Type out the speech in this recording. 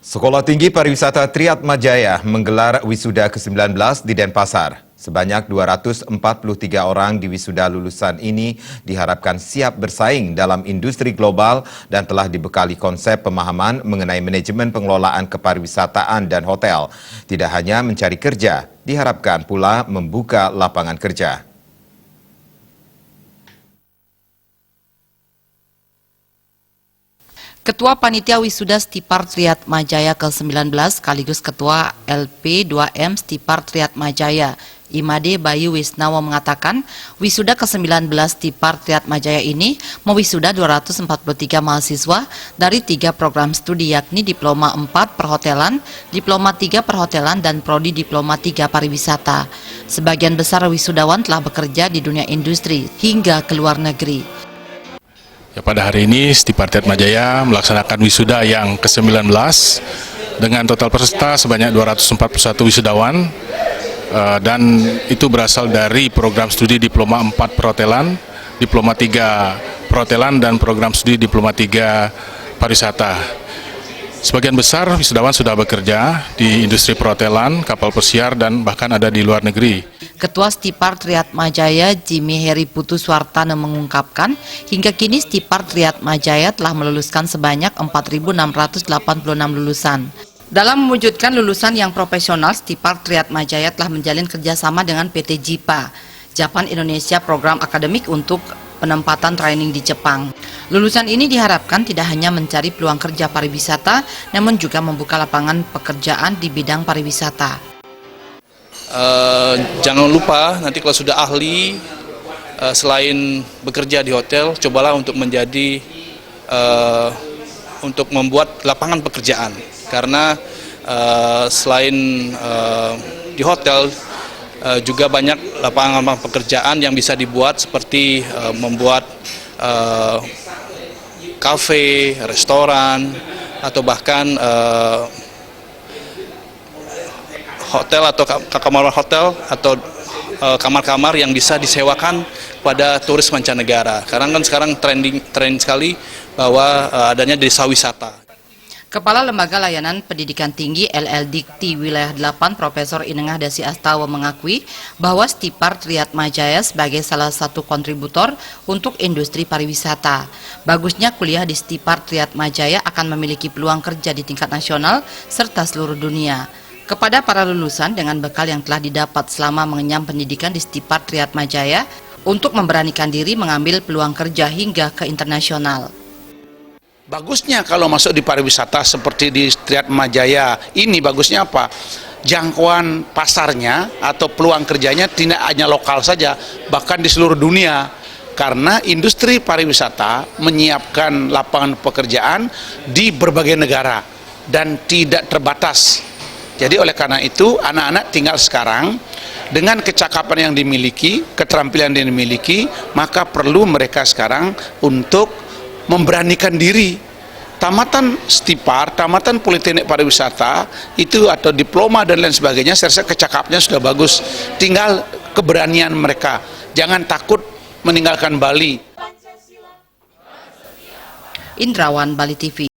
Sekolah Tinggi Pariwisata Triatmajaya menggelar wisuda ke-19 di Denpasar. Sebanyak 243 orang di wisuda lulusan ini diharapkan siap bersaing dalam industri global dan telah dibekali konsep pemahaman mengenai manajemen pengelolaan kepariwisataan dan hotel. Tidak hanya mencari kerja, diharapkan pula membuka lapangan kerja. Ketua Panitia Wisuda Stipar Triatmajaya ke-19 sekaligus Ketua LP2M Stipar Triatmajaya, Imade Bayu Wisnawa mengatakan, wisuda ke-19 Stipar Triatmajaya ini mewisuda 243 mahasiswa dari 3 program studi yakni Diploma 4 Perhotelan, Diploma 3 Perhotelan, dan Prodi Diploma 3 Pariwisata. Sebagian besar wisudawan telah bekerja di dunia industri hingga ke luar negeri. Ya, pada hari ini Stipar Triatmajaya melaksanakan wisuda yang ke-19 dengan total peserta sebanyak 241 wisudawan dan itu berasal dari program studi Diploma 4 Perhotelan, Diploma 3 Perhotelan, dan program studi Diploma 3 Pariwisata. Sebagian besar wisudawan sudah bekerja di industri perhotelan, kapal pesiar, dan bahkan ada di luar negeri. Ketua Stipar Triatmajaya Jimmy Heri Putu Suartana mengungkapkan, hingga kini Stipar Triatmajaya telah meluluskan sebanyak 4.686 lulusan. Dalam mewujudkan lulusan yang profesional, Stipar Triatmajaya telah menjalin kerjasama dengan PT JIPA, Japan Indonesia Program Akademik untuk penempatan training di Jepang. Lulusan ini diharapkan tidak hanya mencari peluang kerja pariwisata, namun juga membuka lapangan pekerjaan di bidang pariwisata. Jangan lupa nanti kalau sudah ahli, selain bekerja di hotel, cobalah untuk menjadi untuk membuat lapangan pekerjaan, karena selain di hotel juga banyak lapangan pekerjaan yang bisa dibuat seperti membuat kafe, restoran, atau bahkan hotel atau kamar hotel atau kamar-kamar yang bisa disewakan pada turis mancanegara. Karena kan sekarang tren sekali bahwa adanya desa wisata. Kepala Lembaga Layanan Pendidikan Tinggi LL-Dikti Wilayah 8 Profesor Inengah Dasi Astawa mengakui bahwa Stipar Triatmajaya sebagai salah satu kontributor untuk industri pariwisata. Bagusnya kuliah di Stipar Triatmajaya akan memiliki peluang kerja di tingkat nasional serta seluruh dunia. Kepada para lulusan dengan bekal yang telah didapat selama mengenyam pendidikan di Stipar Triatmajaya untuk memberanikan diri mengambil peluang kerja hingga ke internasional. Bagusnya kalau masuk di pariwisata seperti di Triatmajaya ini, bagusnya apa? Jangkauan pasarnya atau peluang kerjanya tidak hanya lokal saja, bahkan di seluruh dunia. Karena industri pariwisata menyiapkan lapangan pekerjaan di berbagai negara dan tidak terbatas. Jadi oleh karena itu anak-anak tinggal sekarang dengan kecakapan yang dimiliki, keterampilan yang dimiliki, maka perlu mereka sekarang untuk memberanikan diri. Tamatan Stipar, tamatan Politeknik Pariwisata itu atau diploma dan lain sebagainya, saya rasa kecakapnya sudah bagus. Tinggal keberanian mereka. Jangan takut meninggalkan Bali. Indrawan, Bali TV.